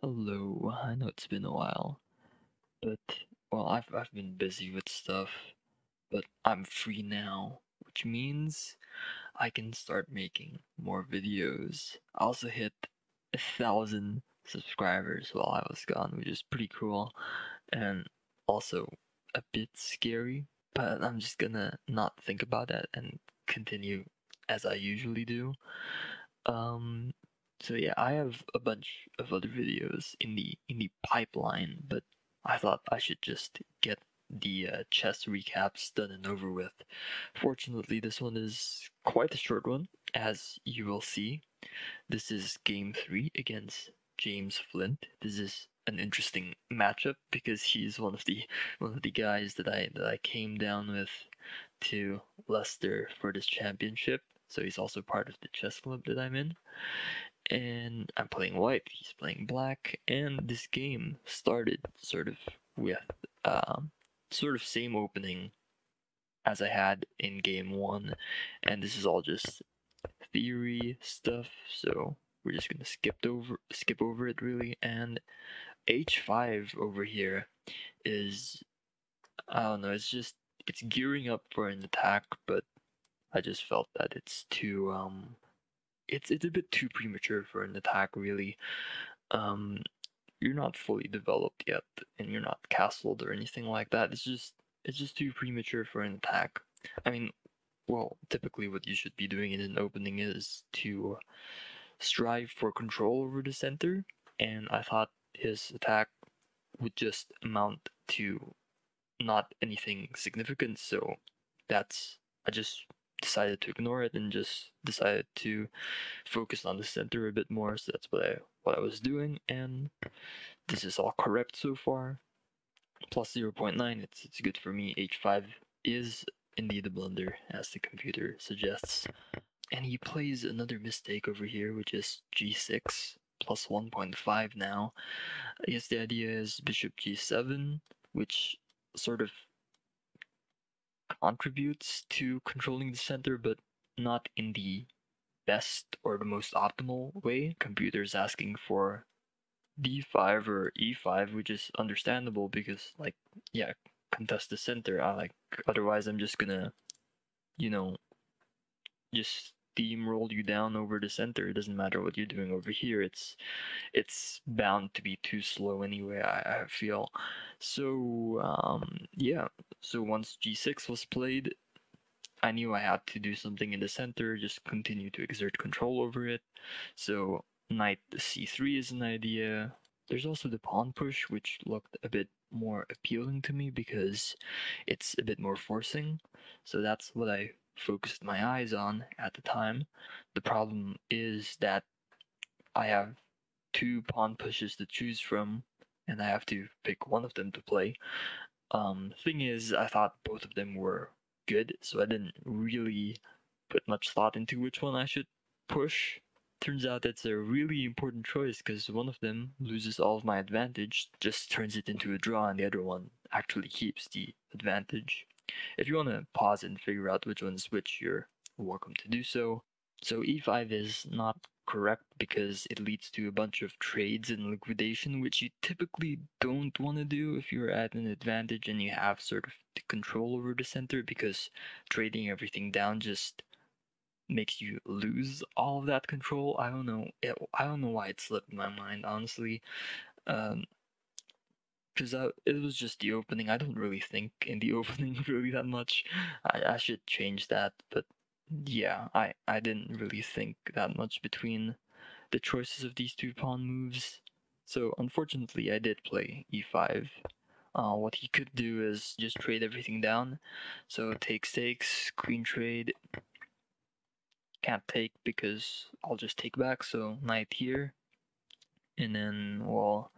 Hello, I know it's been a while, but I've been busy with stuff, but I'm free now, which means I can start making more videos. I also hit 1,000 subscribers while I was gone, which is pretty cool and also a bit scary, but I'm just gonna not think about that and continue as I usually do. Um, so yeah, I have a bunch of other videos in the pipeline, but I thought I should just get the chess recaps done and over with. Fortunately, this one is quite a short one, as you will see. This is game 3 against James Flint. This is an interesting matchup because he's one of the guys that I came down with to Leicester for this championship. So he's also part of the chess club that I'm in. And I'm playing white, he's playing black, and this game started sort of with sort of same opening as I had in game 1, and this is all just theory stuff, so we're just gonna skip over it really. And h5 over here is, I don't know, it's gearing up for an attack, but I just felt that it's a bit too premature for an attack really. um you're not fully developed yet, and you're not castled or anything like that. It's just too premature for an attack. I mean, well, typically what you should be doing in an opening is to strive for control over the center, and I thought his attack would just amount to not anything significant, so that's I just decided to ignore it and just decided to focus on the center a bit more. So that's what I was doing, and this is all correct so far. Plus 0.9, it's good for me. H5 is indeed a blunder, as the computer suggests. And he plays another mistake over here, which is G6 plus 1.5 now. I guess the idea is bishop G7, which sort of contributes to controlling the center, but not in the best or the most optimal way. Computer's asking for d5 or e5, which is understandable because, like, yeah, contest the center. Otherwise, I'm just gonna, you know, just steamroll you down over the center. It doesn't matter what you're doing over here. It's bound to be too slow anyway, I feel. So, yeah. So once g6 was played, I knew I had to do something in the center, just continue to exert control over it. So knight c3 is an idea. There's also the pawn push, which looked a bit more appealing to me because it's a bit more forcing. So that's what I focused my eyes on at the time. The problem is that I have two pawn pushes to choose from, and I have to pick one of them to play. Thing is, I thought both of them were good, so I didn't really put much thought into which one I should push. Turns out that's a really important choice because one of them loses all of my advantage, just turns it into a draw, and the other one actually keeps the advantage. If you want to pause and figure out which one's which, you're welcome to do so. So e5 is not correct because it leads to a bunch of trades and liquidation, which you typically don't want to do if you're at an advantage and you have sort of the control over the center, because trading everything down just makes you lose all of that control. I don't know. I don't know why it slipped my mind, honestly. Um, because it was just the opening. I don't really think in the opening really that much. I should change that, but yeah, I didn't really think that much between the choices of these two pawn moves. So unfortunately, I did play e5. What he could do is just trade everything down. So takes, queen trade. Can't take because I'll just take back. So knight here, and then well,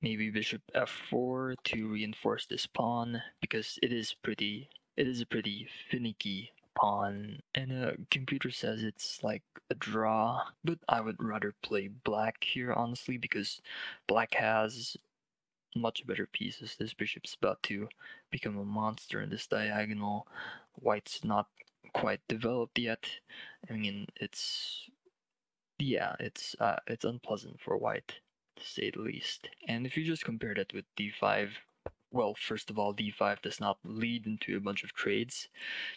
maybe bishop f4 to reinforce this pawn because it is a pretty finicky pawn, and a computer says it's like a draw, but I would rather play black here honestly because black has much better pieces. This bishop's about to become a monster in this diagonal. White's not quite developed yet. I mean, it's, yeah, it's unpleasant for white. to say the least. And if you just compare that with d5, well, first of all, d5 does not lead into a bunch of trades.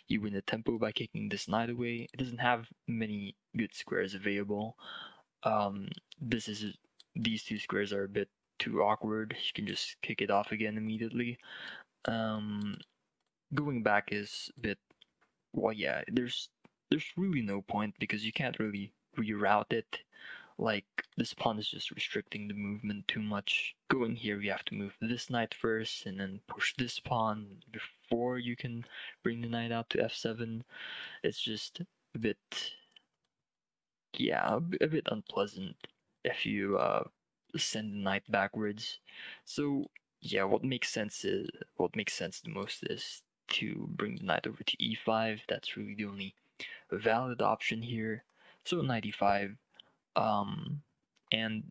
You win the tempo by kicking this knight away. It doesn't have many good squares available. This is these two squares are a bit too awkward. You can just kick it off again immediately. Going back is a bit, well, yeah, there's really no point because you can't really reroute it. Like, this pawn is just restricting the movement too much. Going here, you have to move this knight first and then push this pawn before you can bring the knight out to f7. It's just a bit, yeah, a bit unpleasant if you send the knight backwards. So yeah, what makes sense the most is to bring the knight over to e5. That's really the only valid option here. So knight e5, and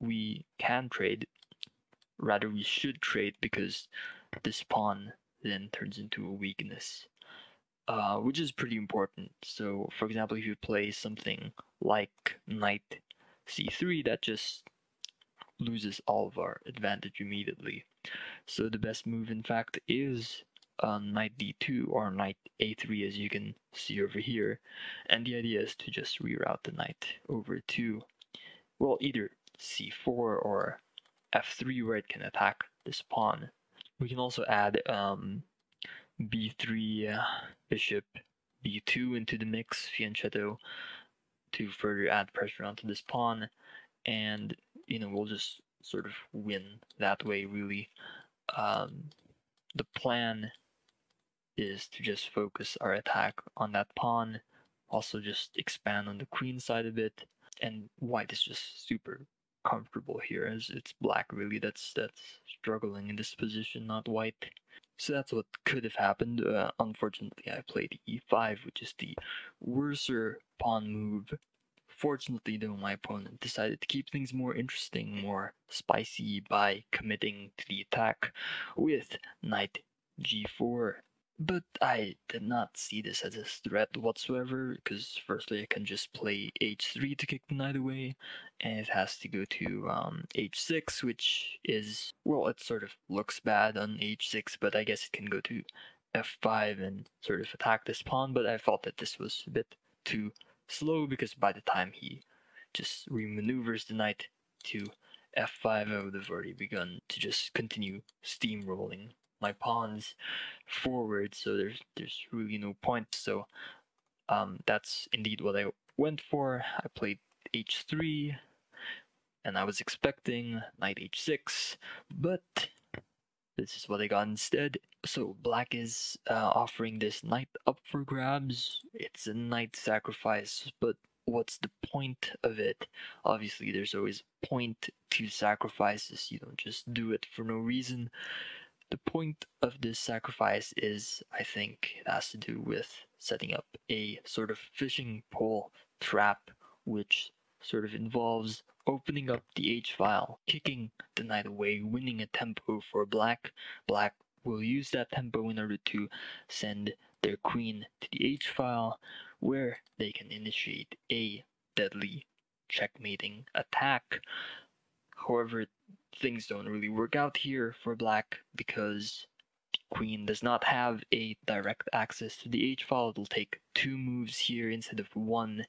we can trade. Rather, we should trade because this pawn then turns into a weakness, which is pretty important. So, for example, if you play something like knight c3, that just loses all of our advantage immediately. So the best move, in fact, is knight d2 or knight a3, as you can see over here. And the idea is to just reroute the knight over to, well, either c4 or f3, where it can attack this pawn. We can also add b3, bishop b2 into the mix, fianchetto, to further add pressure onto this pawn, and we'll just sort of win that way, really. The plan is to just focus our attack on that pawn, also just expand on the queen side a bit, and white is just super comfortable here, as it's black really that's struggling in this position, not white. So that's what could have happened. Unfortunately, I played e5, which is the worser pawn move. Fortunately, though, my opponent decided to keep things more interesting, more spicy by committing to the attack with knight g4. But I did not see this as a threat whatsoever, because firstly I can just play h3 to kick the knight away, and it has to go to h6, which is, well, it sort of looks bad on h6, but I guess it can go to f5 and sort of attack this pawn, but I felt that this was a bit too slow, because by the time he just remaneuvers the knight to f5, I would have already begun to just continue steamrolling my pawns forward, so there's really no point. So that's indeed what I went for. I played h3, and I was expecting knight h6, but this is what I got instead. So black is offering this knight up for grabs. It's a knight sacrifice, but what's the point of it? Obviously, there's always a point to sacrifices. You don't just do it for no reason. The point of this sacrifice is, I think, it has to do with setting up a sort of fishing pole trap, which sort of involves opening up the h-file, kicking the knight away, winning a tempo for black. Black will use that tempo in order to send their queen to the h-file, where they can initiate a deadly checkmating attack. However, things don't really work out here for black because the queen does not have a direct access to the h-file. It'll take 2 moves here instead of 1,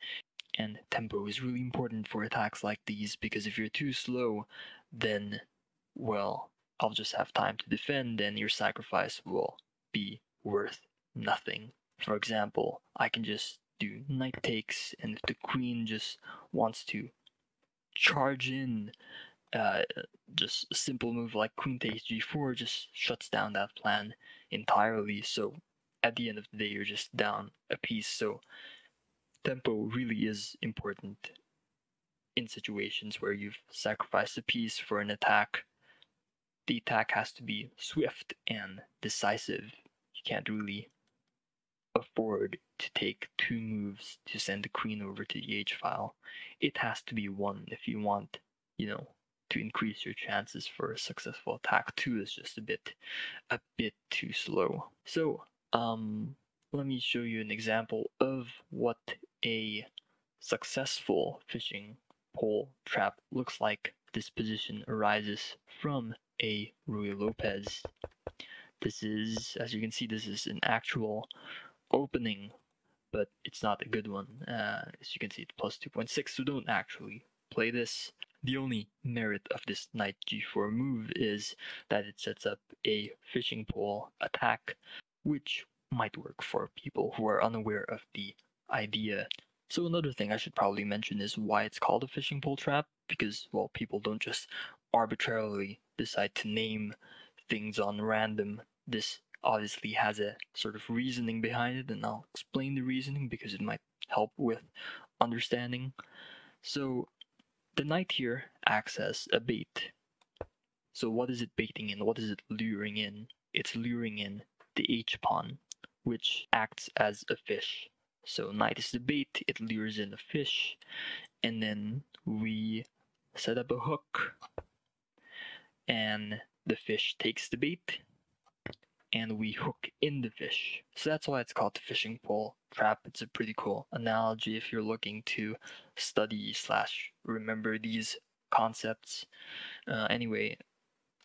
and tempo is really important for attacks like these, because if you're too slow, then, well, I'll just have time to defend and your sacrifice will be worth nothing. For example, I can just do knight takes, and if the queen just wants to charge in, just a simple move like queen takes g4 just shuts down that plan entirely. So at the end of the day, you're just down a piece. So tempo really is important in situations where you've sacrificed a piece for an attack. The attack has to be swift and decisive. You can't really afford to take 2 moves to send the queen over to the h-file. It has to be 1 if you want, to increase your chances for a successful attack. 2 is just a bit too slow. So, let me show you an example of what a successful fishing pole trap looks like. this position arises from a Ruy Lopez. This is, as you can see, this is an actual opening, but it's not a good one. As you can see, it's plus 2.6, so don't actually play this. The only merit of this knight g4 move is that it sets up a fishing pole attack, which might work for people who are unaware of the idea. So another thing I should probably mention is why it's called a fishing pole trap, because, well, people don't just arbitrarily decide to name things on random. This obviously has a sort of reasoning behind it, and I'll explain the reasoning because it might help with understanding. So the knight here acts as a bait. So what is it baiting in? What is it luring in? It's luring in the h-pawn, which acts as a fish. So knight is the bait, it lures in a fish, and then we set up a hook, and the fish takes the bait, and we hook in the fish. So that's why it's called the fishing pole trap. It's a pretty cool analogy if you're looking to study slash remember these concepts. Anyway,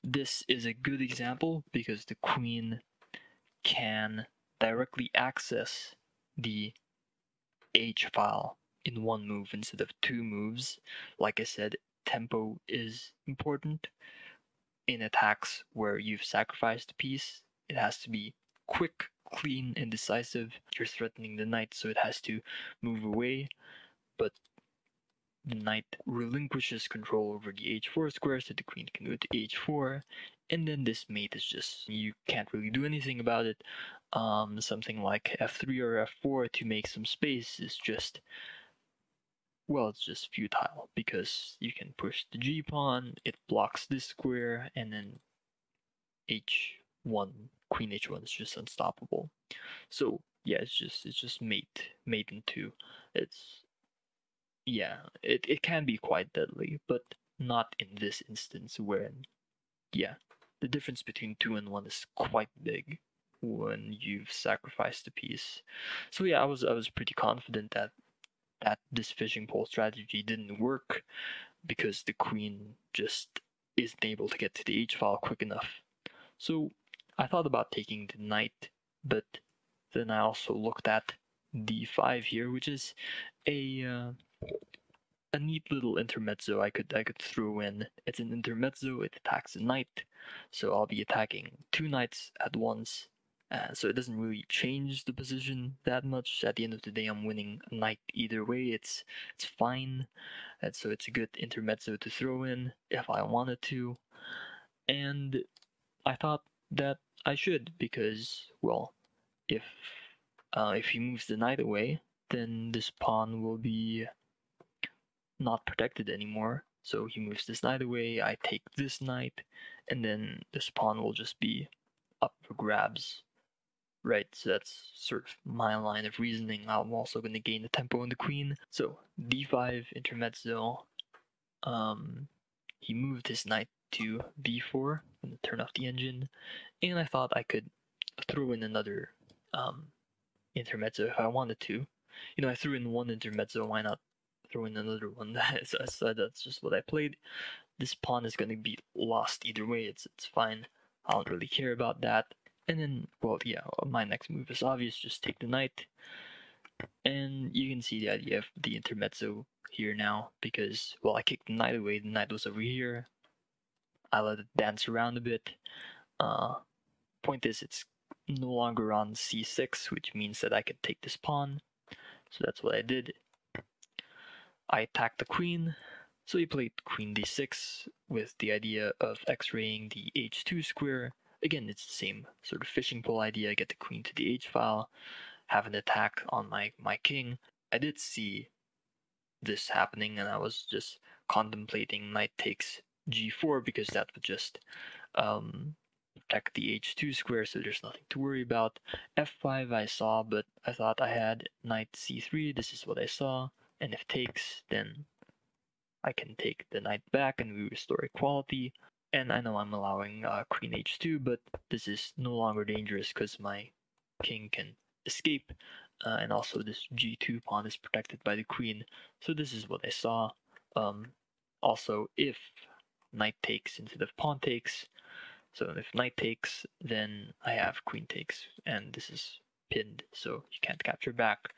this is a good example because the queen can directly access the H file in one move instead of two moves. Like I said, tempo is important in attacks where you've sacrificed a piece. It has to be quick, clean, and decisive. You're threatening the knight, so it has to move away, but the knight relinquishes control over the h4 square, so the queen can go to h4, and then this mate is just, you can't really do anything about it. Something like f3 or f4 to make some space is just, well, it's just futile, because you can push the g-pawn, it blocks this square, and then h1, queen h1 is just unstoppable. So yeah, it's just mate into, it's, yeah, it can be quite deadly, but not in this instance wherein, yeah, the difference between 2 and 1 is quite big when you've sacrificed a piece. So yeah, I was pretty confident that this fishing pole strategy didn't work because the queen just isn't able to get to the h-file quick enough. So I thought about taking the knight, but then I also looked at d5 here, which is a neat little intermezzo I could throw in. It's an intermezzo, it attacks a knight, so I'll be attacking two knights at once. So it doesn't really change the position that much. At the end of the day, I'm winning a knight either way. It's fine. And so it's a good intermezzo to throw in if I wanted to. And I thought that I should because, well, if he moves the knight away, then this pawn will be not protected anymore. So he moves this knight away, I take this knight, and then this pawn will just be up for grabs. Right, so that's sort of my line of reasoning. I'm also going to gain the tempo on the queen. So d5 intermezzo. He moved his knight to b4 and turn off the engine, and I thought I could throw in another intermezzo if I wanted to. You know, I threw in one intermezzo, why not throw in another one? So that's just what I played. This pawn is going to be lost either way, it's fine. I don't really care about that. And then, well, yeah, my next move is obvious, just take the knight. And you can see the idea of the intermezzo here now, because, well, I kicked the knight away, the knight was over here. I let it dance around a bit. Point is, it's no longer on c6, which means that I could take this pawn. So that's what I did. I attacked the queen. So he played queen d6 with the idea of x-raying the h2 square. Again, it's the same sort of fishing pole idea. Get the queen to the h-file, have an attack on my king. I did see this happening, and I was just contemplating knight takes g4 because that would just protect the h2 square, so there's nothing to worry about. f5 I saw, but I thought I had knight c3. This is what I saw, and if takes, then I can take the knight back and we restore equality. And I know I'm allowing queen h2, but this is no longer dangerous because my king can escape, and also this g2 pawn is protected by the queen. So this is what I saw. Also, if knight takes instead of pawn takes. So if knight takes, then I have queen takes, and this is pinned, so you can't capture back.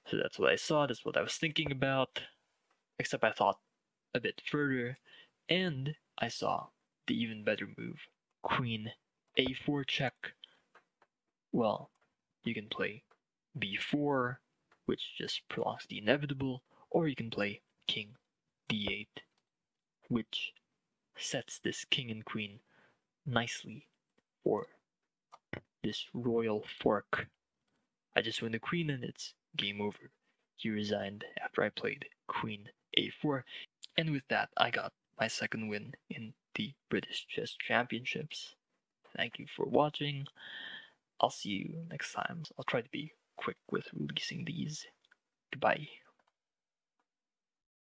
So that's what I saw, that's what I was thinking about, except I thought a bit further, and I saw the even better move, queen a4 check. Well, you can play b4, which just prolongs the inevitable, or you can play king d8, which sets this king and queen nicely for this royal fork. I just win the queen and it's game over. He resigned after I played queen a4, and with that I got my second win in the British Chess Championships. Thank you for watching. I'll see you next time. I'll try to be quick with releasing these. Goodbye.